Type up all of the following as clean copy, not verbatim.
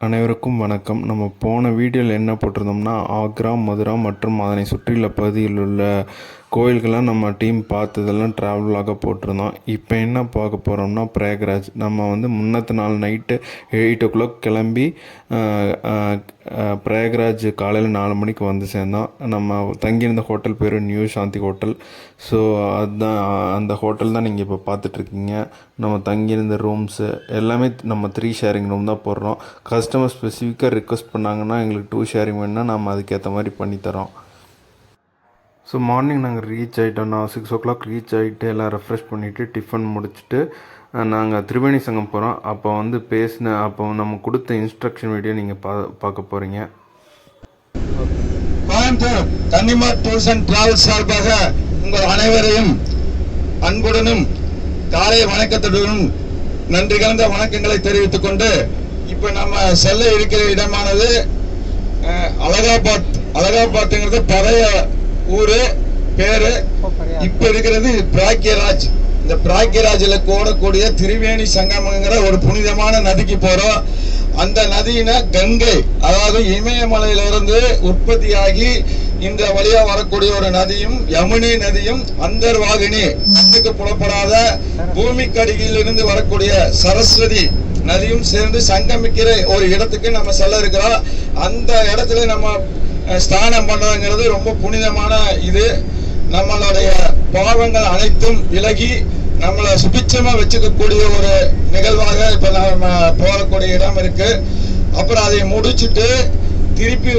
அனைவருக்கும் வணக்கம். நம்ம போன வீடியோவில் என்ன போட்டிருந்தோம்னா, ஆக்ரா, மதுரா மற்றும் அதனை சுற்றியுள்ள பகுதியில் உள்ள கோயில்கள்லாம் நம்ம டீம் பார்த்ததெல்லாம் ட்ராவலாக போட்டிருந்தோம். இப்போ என்ன பார்க்க போகிறோம்னா, பிரயாக்ராஜ். நம்ம முன்னத்து நாள் நைட்டு 8 o'clock கிளம்பி பிரயாக்ராஜ் காலையில் 4 மணிக்கு வந்து சேர்ந்தோம். நம்ம தங்கியிருந்த ஹோட்டல் பேர் நியூ சாந்தி ஹோட்டல். ஸோ அதுதான் அந்த ஹோட்டல் தான் நீங்கள் இப்போ பார்த்துட்ருக்கீங்க. நம்ம தங்கியிருந்த ரூம்ஸு எல்லாமே நம்ம 3 ஷேரிங் ரூம் தான் போடுறோம். கஸ்டமர் ஸ்பெசிஃபிக்காக ரிக்வஸ்ட் பண்ணாங்கன்னா எங்களுக்கு 2 ஷேரிங் வேணுன்னா நம்ம அதுக்கேற்ற மாதிரி பண்ணித்தரோம். ஸோ மார்னிங் நாங்கள் ரீச் ஆகிட்டோம். நான் 6 o'clock ரீச் ஆகிட்டு எல்லாம் ரெஃப்ரெஷ் பண்ணிவிட்டு டிஃபன் முடிச்சுட்டு நாங்கள் திரிவேணி சங்கம் போகிறோம். அப்போ நம்ம கொடுத்த இன்ஸ்ட்ரக்ஷன் வீடியோ நீங்கள் பார்க்க போகிறீங்க. கோயம்புத்தூர் கன்னிமார் டூர்ஸ் அண்ட் டிராவல்ஸ் சார்பாக உங்கள் அனைவரையும் அன்புடனும் காலை வணக்கத்துடனும் நன்றி கலந்த வணக்கங்களை தெரிவித்துக் கொண்டு இப்ப நம்ம செல்ல இருக்கிற இடமானது அலகாபாத்ங்கிறது பழைய ஊரு பேரு. இப்ப இருக்கிறது பிராக்கியராஜ். இந்த பிராக்கியராஜ்ல ஓடக்கூடிய திரிவேணி சங்கமங்கிற ஒரு புனிதமான நதிக்கு போறோம். அந்த நதியின கங்கை, அதாவது இமயமலையிலிருந்து உற்பத்தியாகி இந்த வழியா வரக்கூடிய ஒரு நதியும் யமுனை நதியும் அந்தர்வாகினி, கண்ணுக்கு புலப்படாத பூமிக்கடியில் இருந்து வரக்கூடிய சரஸ்வதி நதியும் சேர்ந்து சங்கமிக்கிற ஒரு இடத்துக்கு நம்ம செல்ல இருக்கிறோம். அந்த இடத்துல நம்ம ஸ்நானம் பண்றதுங்கிறது ரொம்ப புனிதமான இது. நம்மளுடைய பாவங்கள் அனைத்தும் விலகி நம்மளை சுபிச்சமா வச்சுக்கக்கூடிய ஒரு நிகழ்வாக இப்ப நம்ம போகக்கூடிய இடம் இருக்கு. அப்புறம் அதை முடிச்சுட்டு திருப்பி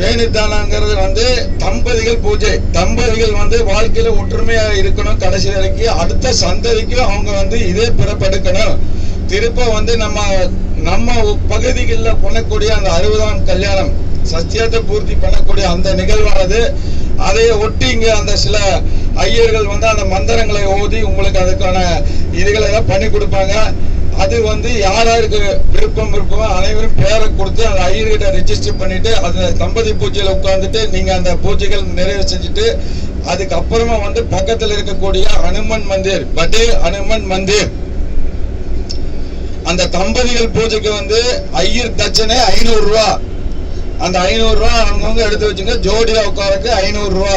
வேணிதானங்கிறது தம்பதிகள் பூஜை. தம்பதிகள் வாழ்க்கையில ஒற்றுமையா இருக்கணும். கடைசி வரைக்கும் அடுத்த சந்ததிக்கும் அவங்க இதே பிறப்பெடுக்கணும். திருப்ப நம்ம பகுதிகளில் பண்ணக்கூடிய அந்த 60ஆம் கல்யாணம் சத்தியத்தை பூர்த்தி பண்ணக்கூடிய அந்த நிகழ்வானது. அதை ஒட்டி இங்க அந்த சில ஐயர்கள் அந்த மந்திரங்களை ஓதி உங்களுக்கு அதுக்கான இதுகளை எல்லாம் பண்ணி கொடுப்பாங்க. அது யாராருக்கு விருப்பம் இருக்கோ அனைவரும் பேரை கொடுத்து அந்த ஐயர்கிட்ட ரெஜிஸ்டர் பண்ணிட்டு அந்த தம்பதி பூஜையில உட்கார்ந்துட்டு நீங்க அந்த பூஜைகள் நிறைவு செஞ்சுட்டு அதுக்கப்புறமா பக்கத்துல இருக்கக்கூடிய ஹனுமன் மந்திர், பட்டே ஹனுமன் மந்திர், அந்த தம்பதிகள் பூஜைக்கு ஐயர் தட்சணை 500 ரூபா. அந்த 500 ரூபா அவங்கவுங்க எடுத்து வச்சுங்க. ஜோடியா உட்காரக்கு 500 ரூபா.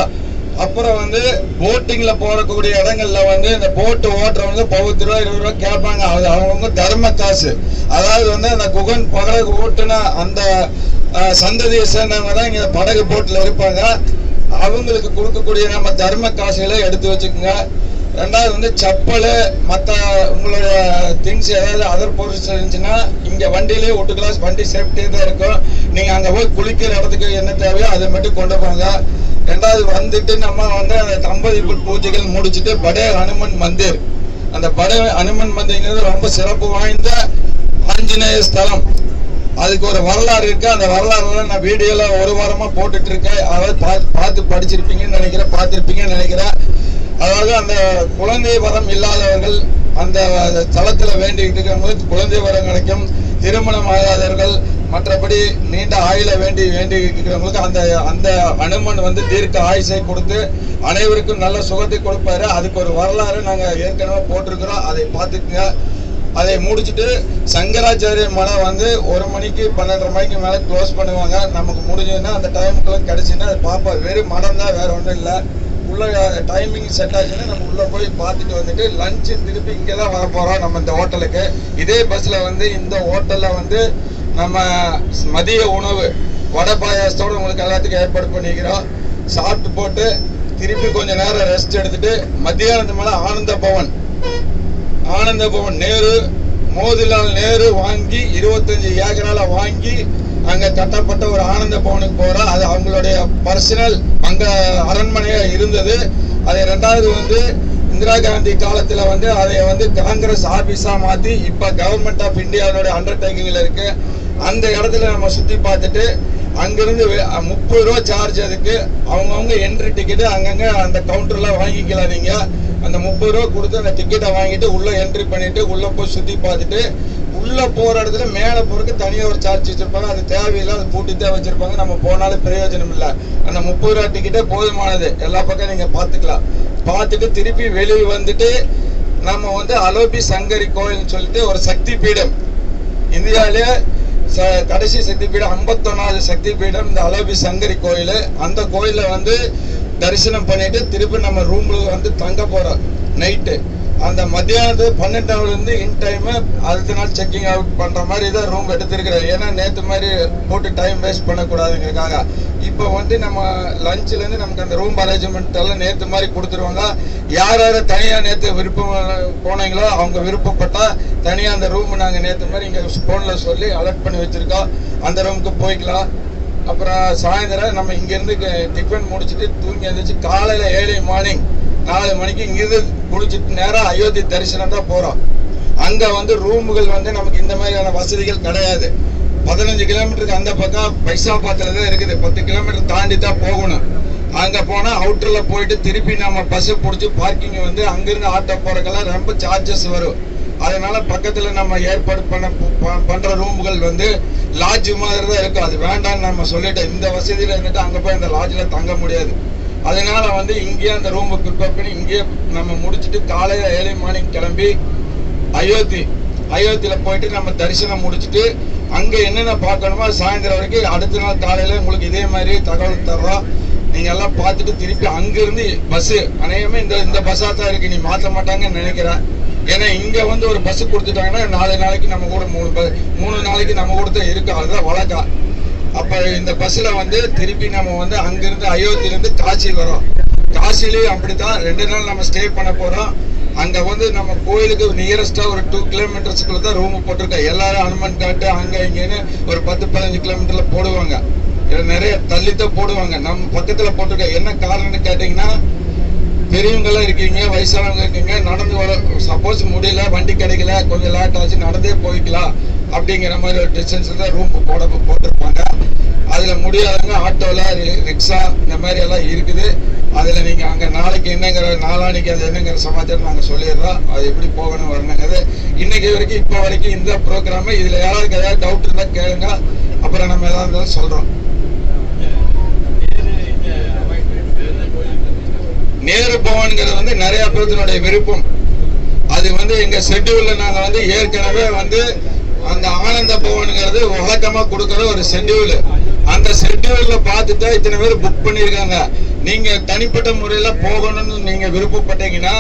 அப்புறம் போட்டிங்ல போறக்கூடிய இடங்கள்ல இந்த போட்டு ஓட்டுறவங்க 10 ரூபா 20 ரூபா கேட்பாங்க. அது அவங்கவுங்க தர்ம காசு. அதாவது அந்த குகன் படகு ஓட்டுனா அந்த சந்ததியை சேர்ந்தவங்க தான் இங்க படகு போட்டுல இருப்பாங்க. அவங்களுக்கு கொடுக்கக்கூடிய நம்ம தர்ம காசுகளை எடுத்து வச்சுக்கோங்க. ரெண்டாவது செப்பல், மற்ற உங்களுடைய திங்ஸ் ஏதாவது அதர் பொருட்கள் இருந்துச்சுன்னா இங்க வண்டியிலேயே விட்டுக்கலாம். வண்டி சேஃப்டியா தான் இருக்கும். நீங்க அங்க போய் குளிக்கிற இடத்துக்கு என்ன தேவையோ அதை மட்டும் கொண்டு போங்க. ரெண்டாவது நம்ம அந்த தம்பதிகள் பூஜைகள் முடிச்சுட்டு படே ஹனுமன் மந்திர். அந்த படே ஹனுமன் மந்திர்ங்கிறது ரொம்ப சிறப்பு வாய்ந்த ஆஞ்சநேய ஸ்தலம். அதுக்கு ஒரு வரலாறு இருக்கு. அந்த வரலாறு நான் வீடியோல ஒரு வாரமா போட்டுட்டு இருக்கேன். அதாவது பார்த்து படிச்சிருப்பீங்கன்னு நினைக்கிறேன், பார்த்திருப்பீங்கன்னு நினைக்கிறேன். அதாவது அந்த குழந்தை வரம் இல்லாதவர்கள் அந்த தளத்துல வேண்டிக்கிட்டு இருக்கிறவங்களுக்கு குழந்தை வரம் கிடைக்கும். திருமணம் ஆகாதவர்கள், மற்றபடி நீண்ட ஆயுள வேண்டி இருக்கிறவங்களுக்கு அந்த அனுமன் தீர்க்க ஆயுசை கொடுத்து அனைவருக்கும் நல்ல சுகத்தை கொடுப்பாரு. அதுக்கு ஒரு வரலாறு நாங்க ஏற்கனவே போட்டிருக்கிறோம். அதை பார்த்துக்குங்க. அதை முடிச்சுட்டு சங்கராச்சாரிய மலை 1 மணிக்கு 12:30 மணிக்கு மேல க்ளோஸ் பண்ணுவாங்க. நமக்கு முடிஞ்சதுன்னா அந்த டைமுக்குள்ள கிடைச்சுன்னா அது பார்ப்போம். வெறும் மடம் தான், வேற ஒன்றும் இல்லை. உள்ள டைமிங் செட் ஆச்சுன்னா நம்ம உள்ள போய் பார்த்துட்டு லஞ்சு திருப்பி இங்கே தான் வர போறோம். நம்ம இந்த ஹோட்டலுக்கு இதே பஸ்ல இந்த ஹோட்டல்ல நம்ம மதிய உணவு வடை பாயாசத்தோட உங்களுக்கு எல்லாத்துக்கும் ஏற்பாடு பண்ணிக்கிறோம். சாப்பிட்டு போட்டு திருப்பி கொஞ்ச நேரம் ரெஸ்ட் எடுத்துட்டு மத்தியானத்து மேல ஆனந்த பவன் மோதிலால் நேரு வாங்கி 25 ஏக்கரால வாங்கி அங்க கட்டப்பட்ட ஒரு ஆனந்த பவனுக்கு போறோம். அது அவங்களுடைய பர்சனல் அங்க அரண்மனையா இருந்தது. அதை ரெண்டாவது இந்திரா காந்தி காலத்துல அதை காங்கிரஸ் ஆபீஸா மாத்தி இப்ப கவர்மெண்ட் ஆஃப் இந்தியாவோட அண்டர்டேக்கிங்ல இருக்கு. அந்த இடத்துல நம்ம சுத்தி பார்த்துட்டு அங்கிருந்து 30 ரூபா சார்ஜ். அதுக்கு அவங்கவுங்க என்ட்ரி டிக்கெட் அங்கங்க அந்த கவுண்டர்ல வாங்கிக்கலாம். நீங்க அந்த 30 ரூபா கொடுத்து அந்த டிக்கெட்டை வாங்கிட்டு உள்ள என்ட்ரி பண்ணிட்டு உள்ள போய் சுத்தி பார்த்துட்டு உள்ள போற இடத்துல மேல போறதுக்கு தனியா ஒரு சார்ஜ் வச்சிருப்பாங்க. அது தேவையில்லை, அது பூட்டித்தான் வச்சிருப்பாங்க. நம்ம போனாலும் பிரயோஜனம் இல்லை. அந்த 30 ரூபா டிக்கெட்டே போதுமானது. எல்லா பக்கம் நீங்க பாத்துக்கலாம். பார்த்துட்டு திருப்பி வெளியே நம்ம அலோபி சங்கரி கோயில் சொல்லிட்டு ஒரு சக்தி பீடம் இந்தியாவிலே கடைசி சக்தி பீடம் 51வது சக்தி பீடம் இந்த அலோபி சங்கரி கோயில். அந்த கோயிலில் வந்து தரிசனம் பண்ணிட்டு திருப்பி நம்ம ரூம்ல வந்து தங்க போறோம் நைட்டு. அந்த மத்தியானத்து 12லேருந்து இன் டைம் அடுத்த நாள் செக்கிங் அவுட் பண்ற மாதிரி தான் ரூம் எடுத்திருக்கிறேன். ஏன்னா நேற்று மாதிரி போட்டு டைம் வேஸ்ட் பண்ணக்கூடாதுங்கிறதுக்காக. இப்போ வந்து நம்ம லஞ்சிலேருந்து நமக்கு அந்த ரூம் அரேஞ்ச்மெண்ட் எல்லாம் நேற்று மாதிரி கொடுத்துருவாங்க. யார் யார் தனியாக நேற்று விருப்பம் போனீங்களோ அவங்க விருப்பப்பட்டா தனியாக அந்த ரூம் நாங்கள் நேற்று மாதிரி இங்கே ஃபோனில் சொல்லி அலர்ட் பண்ணி வச்சிருக்கோம். அந்த ரூமுக்கு போய்க்கலாம். அப்புறம் சாயந்தரம் நம்ம இங்கேருந்து டிஃபன் முடிச்சுட்டு தூங்கி எழுந்திரிச்சு காலையில் 7 மார்னிங் 4 மணிக்கு இங்கிருந்து குளிச்சுட்டு நேராக அயோத்தி தரிசனம் தான் போகிறோம். அங்கே வந்து ரூமுகள் வந்து நமக்கு இந்த மாதிரியான வசதிகள் கிடையாது. 15 கிலோமீட்டருக்கு அந்த பக்கம் பைசாபாத்தில் தான் இருக்குது. 10 கிலோமீட்டர் தாண்டி தான் போகணும். அங்கே போனால் அவுட்டரில் போயிட்டு திருப்பி நம்ம பஸ்ஸை பிடிச்சி பார்க்கிங் வந்து அங்கேருந்து ஆட்டோ போகிறக்கெல்லாம் ரொம்ப சார்ஜஸ் வரும். அதனால பக்கத்தில் நம்ம ஏற்பாடு பண்ணுற ரூமுகள் வந்து லாட்ஜ் மாதிரி தான் இருக்கும். அது வேண்டாம்னு நம்ம சொல்லிட்டோம். இந்த வசதியில் இருந்துட்டு அங்கே போய் அந்த லாட்ஜில் தங்க முடியாது. அதனால வந்து இங்கேயே அந்த ரூமை ப்ரிப்பேர் பண்ணி இங்கேயே நம்ம முடிச்சுட்டு காலையில் 7 மார்னிங் கிளம்பி அயோத்தியில் போயிட்டு நம்ம தரிசனம் முடிச்சுட்டு அங்கே என்னென்ன பார்க்கணுமோ சாயந்தரம் வரைக்கும் அடுத்த நாள் காலையில் உங்களுக்கு இதே மாதிரி தகவல் தர்றோம். நீங்கள் எல்லாம் பார்த்துட்டு திருப்பி அங்கேருந்து பஸ்ஸு அநேகமாக இந்த பஸ்ஸாக தான் இருக்குது. நீ மாற்ற மாட்டாங்கன்னு நினைக்கிறேன். ஏன்னா இங்கே வந்து ஒரு பஸ்ஸு கொடுத்துட்டாங்கன்னா 4 நாளைக்கு நம்ம கூட 3 நாளைக்கு நம்ம கூட தான் இருக்கு. அதுதான் வழக்கம். அப்போ இந்த பஸ்ஸில் வந்து திருப்பி நம்ம வந்து அங்கேருந்து அயோத்தியிலேருந்து காசி வரோம். காசிலையும் அப்படித்தான் 2 நாள் நம்ம ஸ்டே பண்ண போகிறோம். அங்கே வந்து நம்ம கோயிலுக்கு நியரஸ்டாக ஒரு 2 கிலோமீட்டர்ஸ்க்குள்ள தான் ரூம் போட்டிருக்கோம். எல்லாரும் அனுமன் காட்டு அங்கே இங்கேன்னு ஒரு 10-15 கிலோமீட்டரில் போடுவாங்க. நிறைய தள்ளித்தான் போடுவாங்க. நம்ம பக்கத்தில் போட்டிருக்கோம். என்ன காரணம்னு கேட்டிங்கன்னா பெரியவங்கெல்லாம் இருக்கீங்க, வயசானவங்க இருக்கீங்க, நடந்து வர சப்போஸ் முடியல, வண்டி கிடைக்கல, கொஞ்சம் லேட் ஆச்சு, நடந்தே போய்க்கலாம் அப்படிங்கிற மாதிரி ஒரு டிஸ்டன்ஸ் தான் ரூம் போட்டிருப்பாங்க. அதில் முடியாதவங்க ஆட்டோவில் ரிக்ஷா இந்த மாதிரி எல்லாம் இருக்குது. அதில் நீங்கள் அங்கே நாளைக்கு என்னங்கிற நாளானிக்கு அது என்னங்கிற சமாச்சாரம் நாங்கள் சொல்லிடுறோம். அது எப்படி போகணும் வரணுங்கிறது இன்னைக்கு வரைக்கும் இப்போ வரைக்கும் இந்த ப்ரோக்ராமு. இதில் யாராருக்கு ஏதாவது டவுட் இருந்தால் கேளுங்க. அப்புறம் நம்ம எதாவது இருந்தாலும் சொல்கிறோம். நேரு பவன்கிறது வந்து நிறைய பேருடைய விருப்பம். அது வந்து எங்க ஷெட்யூல்ல நாங்க வந்து ஏற்கனவே வந்து அந்த ஆனந்த பவன்கிறது வழக்கமா கொடுக்கற ஒரு ஷெட்யூல். அந்த ஷெட்யூல்ல பார்த்துட்டு இத்தனை பேர் புக் பண்ணிருக்காங்க. நீங்க தனிப்பட்ட முறையில போகணும்னு நீங்க விருப்பப்பட்டீங்கன்னா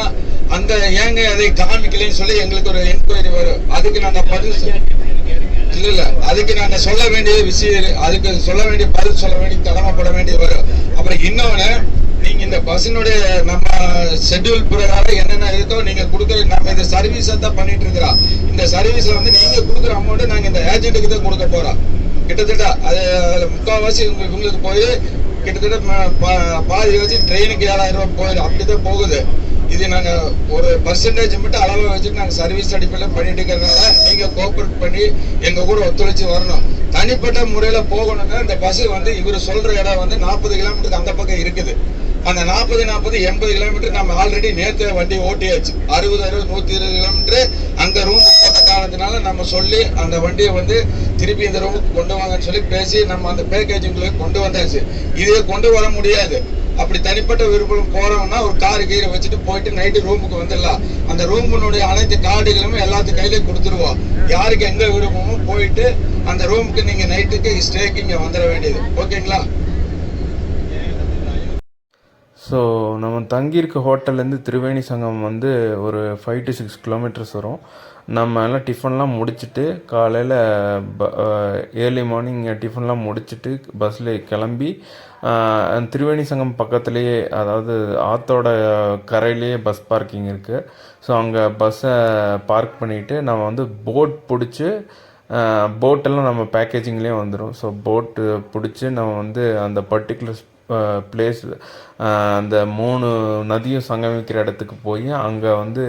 அந்த ஏங்க அதை காமிக்கலன்னு சொல்லி எங்களுக்கு ஒரு என்கொயரி வரும். அதுக்கு நாங்க பதில் இல்ல அதுக்கு நாங்க சொல்ல வேண்டிய விஷயம், அதுக்கு சொல்ல வேண்டிய பதில் சொல்ல வேண்டிய கடமைப்பட வேண்டிய வரும். அப்புறம் இன்னொன்னு, நீங்க இந்த பஸ்ஸினுடைய நம்ம ஷெட்யூல் பிரகாரம் என்னென்ன இருக்கோ நீங்க கொடுக்குற நம்ம இந்த சர்வீஸை தான் பண்ணிட்டு இருக்கிறோம். இந்த சர்வீஸ்ல வந்து நீங்க கொடுக்குற அமௌண்ட் நாங்க இந்த ஏஜென்ட்டுக்கு தான் கொடுக்க போறோம். கிட்டத்தட்ட அது முக்கால்வாசி உங்களுக்கு போய் கிட்டத்தட்ட பாதி வச்சு ட்ரெயினுக்கு 7,000 ரூபாய் போயிடும். அப்படிதான் போகுது. இது நாங்க ஒரு பர்சன்டேஜ் மட்டும் அளவை வச்சுட்டு நாங்க சர்வீஸ் அடிப்படையில் பண்ணிட்டு இருக்கிறதுனால நீங்க கோஆபரேட் பண்ணி எங்க கூட ஒத்துழைச்சு வரணும். தனிப்பட்ட முறையில போகணும்னா இந்த பஸ் வந்து இவர் சொல்ற இடம் வந்து 40 கிலோமீட்டருக்கு அந்த பக்கம் இருக்குது. அந்த 40-80 கிலோமீட்டர் நம்ம ஆல்ரெடி நேற்று வண்டி ஓட்டியாச்சு. 60-120 கிலோமீட்டர் அங்க ரூம் போட்ட காரணத்தினால நம்ம சொல்லி அந்த வண்டியை வந்து திருப்பி இந்த ரூமுக்கு கொண்டு வாங்கன்னு சொல்லி பேசி நம்ம அந்த பேக்கேஜிங்களை கொண்டு வந்தாச்சு. இதே கொண்டு வர முடியாது. அப்படி தனிப்பட்ட விருப்பம் போறோம்னா ஒரு காரு கீரை வச்சுட்டு போயிட்டு நைட்டு ரூமுக்கு வந்துடலாம். அந்த ரூமுடைய அனைத்து கார்டுகளுமே எல்லாத்து கையிலே கொடுத்துருவோம். யாருக்கு எங்க விருப்பமோ போயிட்டு அந்த ரூமுக்கு நீங்க நைட்டுக்கு ஸ்டேக்கு இங்க வந்துட வேண்டியது. ஓகேங்களா? ஸோ நம்ம தங்கியிருக்க ஹோட்டல்லேருந்து திரிவேணி சங்கம் வந்து ஒரு 5 to 6 கிலோமீட்டர்ஸ் வரும். நம்ம எல்லாம் டிஃபன்லாம் முடிச்சுட்டு காலையில் ஏர்லி மார்னிங் டிஃபன்லாம் முடிச்சுட்டு பஸ்ஸில் கிளம்பி திரிவேணி சங்கம் பக்கத்துலேயே, அதாவது ஆற்றோட கரையிலேயே பஸ் பார்க்கிங் இருக்குது. ஸோ அங்கே பஸ்ஸை பார்க் பண்ணிவிட்டு நம்ம வந்து போட் பிடிச்சி, போட்டெல்லாம் நம்ம பேக்கேஜிங்லேயே வந்துடும். ஸோ போட்டு பிடிச்சி நம்ம வந்து அந்த பர்டிகுலர் பிளேஸ், அந்த 3 நதியும் சங்கமிக்கிற இடத்துக்கு போய் அங்கே வந்து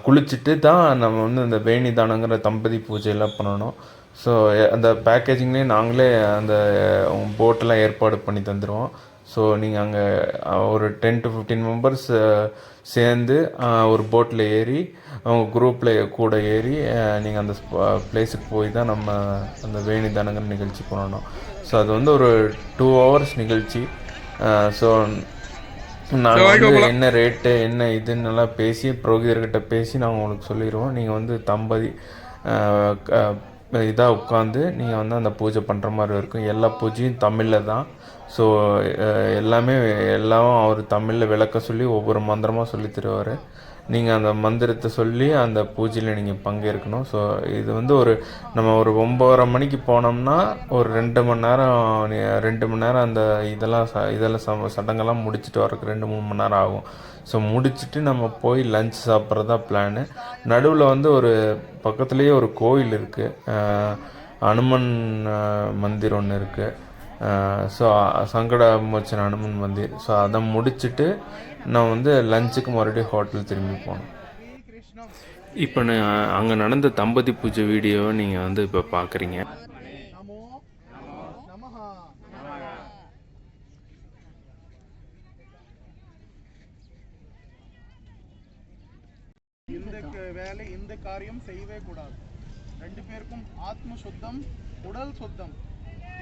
குளிச்சுட்டு தான் நம்ம வந்து இந்த வேணி தானங்கிற தம்பதி பூஜையெல்லாம் பண்ணணும். ஸோ அந்த பேக்கேஜிங்லேயே நாங்களே அந்த போட்டெல்லாம் ஏற்பாடு பண்ணி தந்துடுவோம். ஸோ நீங்கள் அங்கே ஒரு 10 to 15 மெம்பர்ஸ் சேர்ந்து ஒரு போட்டில் ஏறி அவங்க குரூப்பில் கூட ஏறி நீங்கள் அந்த பிளேஸுக்கு போய் தான் நம்ம அந்த வேணி தானங்கிற நிகழ்ச்சி பண்ணணும். ஸோ அது வந்து ஒரு 2 hours நிகழ்ச்சி. ஸோ நாங்கள் வந்து என்ன ரேட்டு என்ன இதுன்னெல்லாம் பேசி புரோகிதர்கிட்ட பேசி நாங்கள் உங்களுக்கு சொல்லிடுவோம். நீங்கள் வந்து இதாக உட்காந்து நீங்கள் வந்து அந்த பூஜை பண்ணுற மாதிரி இருக்கும். எல்லா பூஜையும் தமிழில் தான். ஸோ எல்லாமே எல்லாம் அவர் தமிழில் விளக்க சொல்லி ஒவ்வொரு மந்திரமாக சொல்லி தருவார். நீங்கள் அந்த மந்திரத்தை சொல்லி அந்த பூஜையில் நீங்கள் பங்கேற்கணும். ஸோ இது வந்து நம்ம ஒரு 9:30 மணிக்கு போனோம்னா ஒரு 2 மணி நேரம் 2 மணி நேரம் அந்த இதெல்லாம் சடங்கெல்லாம் முடிச்சுட்டு வரக்கு 2-3 மணி நேரம் ஆகும். ஸோ முடிச்சுட்டு நம்ம போய் லஞ்ச் சாப்பிட்றதா பிளானு. நடுவில் வந்து ஒரு பக்கத்துலேயே ஒரு கோயில் இருக்குது, அனுமன் மந்திர் ஒன்று இருக்குது. ஸோ சங்கட மோச்சன அனுமன் மந்திர். ஸோ அதை முடிச்சுட்டு நான் வந்து லஞ்சுக்கு மறுபடியும் ஹோட்டல் திரும்பி போனோம். இப்போ நான் அங்கே நடந்த தம்பதி பூஜை வீடியோவை நீங்கள் வந்து இப்போ பார்க்குறீங்க. இந்த வேலை இந்த காரியம் செய்யவே கூடாது. 2 பேருக்கும் ஆத்ம சுத்தம், உடல் சுத்தம்.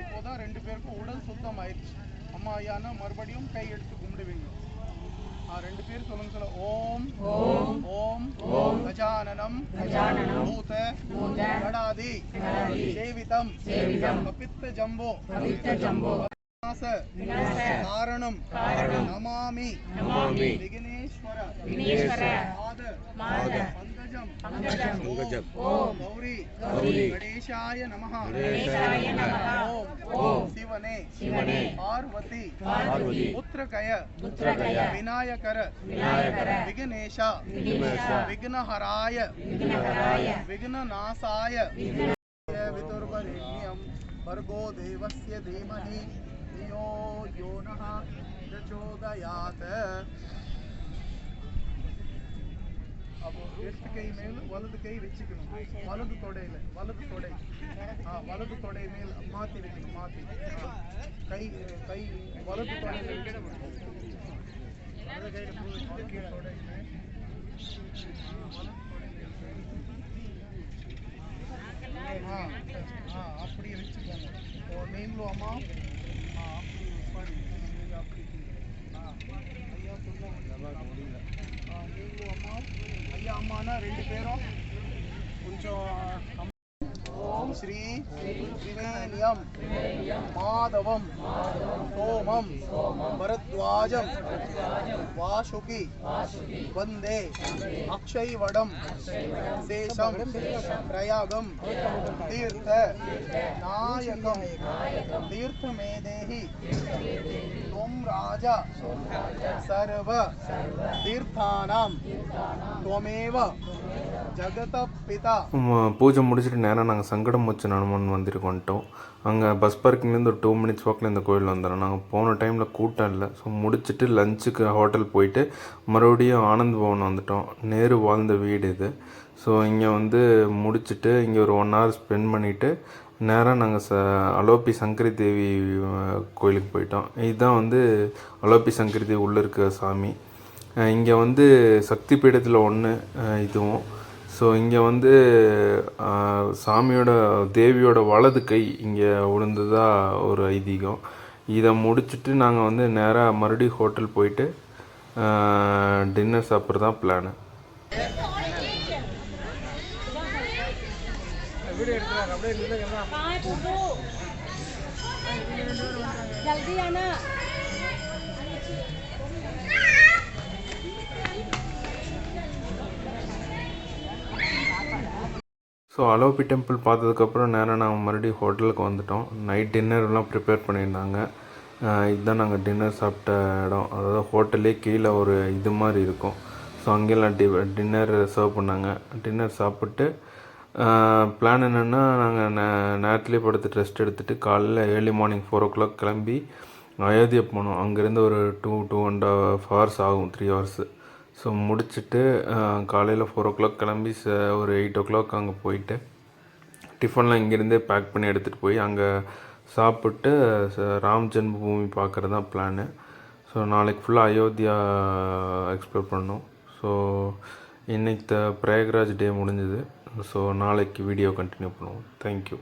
இப்போதான் 2 பேருக்கும் உடல் சுத்தம் ஆயிடுச்சு. அம்மா ஐயானா மறுபடியும் கை எடுத்து கும்பிடுவீங்க. 2 பேர் சொல்லுங்க. ஓம் ஓம் ஓம் ஓம் கஜானனம் பூத கடாதி சேவிதம் கபித்த ஜம்போ காரணம் நமாமி விக்னேஸ்வர பங்கஜம் கௌரி கணேசாய நமஹ ஓம் சிவனே பார்வதி புத்திரகய விநாயகர விக்னேஷ விக்னஹராய விக்னநாசாய விதுர்வரேண்யம் भर्गो देवस्य धीमहि धियो यो नः प्रचोदयात्. अब இடது கை மேல் வலது கை வச்சுக்கணும். வலது தொடையில வலது தொடை மேல் மாத்தி வைக்கணும். கை வலது தொடையில வச்சுக்கணும். வலது கையில தொடையில அப்படி வச்சுக்கோங்க. நீங்களும் அம்மா அப்படி அப்படி ஐயா சொல்லுவாங்க. நீங்களும் அம்மா ஐயா அம்மானா 2 பேரும் கொஞ்சம் ஓம் ஸ்ரீ விவேனியம் மாதவம் சோமம் பரத்வாஜம் வாசுகி வந்தே அக்ஷைவடம் சேஷம் பிரயாகம் தீர்த்த நாயகம் தீர்த்தமேதேஹி त्वं राजा सर्व तीर्थानां त्वमेव ஜகதப் பிதா. பூஜை முடிச்சுட்டு நேராக நாங்கள் சங்கடமோச்சன அனுமன் மந்திருக்கு வந்துட்டோம். அங்கே பஸ் பார்க்கிங்லேருந்து ஒரு 2 மினிட்ஸ் வாக்கில் இந்த கோயில் வந்துடும். நாங்கள் போன டைமில் கூட்டம் இல்லை. ஸோ முடிச்சுட்டு லஞ்சுக்கு ஹோட்டல் போயிட்டு மறுபடியும் ஆனந்த் பவன் வந்துட்டோம். நேரு வாழ்ந்த வீடு இது. ஸோ இங்கே வந்து முடிச்சுட்டு இங்கே ஒரு 1 hour ஸ்பெண்ட் பண்ணிவிட்டு நேராக நாங்கள் அலோப்பி சங்கரி தேவி கோயிலுக்கு போயிட்டோம். இதுதான் வந்து அலோப்பி சங்கரி தேவி உள்ளே இருக்க சாமி. இங்கே வந்து சக்தி பீடத்தில் ஒன்று இதுவும். ஸோ இங்கே வந்து தேவியோட வலது கை இங்கே விழுந்ததாக ஒரு ஐதீகம். இதை முடிச்சுட்டு நாங்கள் வந்து நேராக மறுபடியும் ஹோட்டல் போயிட்டு டின்னர் சாப்பிட்றது தான் பிளானு. ஸோ அலோப்பி டெம்பிள் பார்த்ததுக்கப்புறம் நேராக நாங்கள் மறுபடியும் ஹோட்டலுக்கு வந்துட்டோம். நைட் டின்னர்லாம் ப்ரிப்பேர் பண்ணியிருந்தாங்க. இதுதான் நாங்கள் டின்னர் சாப்பிட்ட இடம். அதாவது ஹோட்டல்லே கீழே ஒரு இது மாதிரி இருக்கும். ஸோ அங்கெல்லாம் டின்னர் சர்வ் பண்ணாங்க. டின்னர் சாப்பிட்டு பிளான் என்னென்னா நாங்கள் நேரத்துலேயே படுத்து ரெஸ்ட் எடுத்துகிட்டு காலையில் ஏர்லி மார்னிங் 4 o'clock கிளம்பி அயோத்தியா போனோம். அங்கேருந்து ஒரு 2.5 hours ஆகும், 3 hours. ஸோ முடிச்சுட்டு காலையில் 4 o'clock கிளம்பி ஒரு 8 o'clock அங்கே போயிட்டு டிஃபன்லாம் இங்கேருந்தே பேக் பண்ணி எடுத்துகிட்டு போய் அங்கே சாப்பிட்டு ராம் ஜென்ம பூமி பார்க்குறது தான் பிளானு. ஸோ நாளைக்கு ஃபுல்லாக அயோத்தியா எக்ஸ்ப்ளோர் பண்ணோம். ஸோ இன்றைக்கி பிரயாக்ராஜ் டே முடிஞ்சுது. ஸோ நாளைக்கு வீடியோ கண்டினியூ பண்ணுவோம். தேங்க்யூ.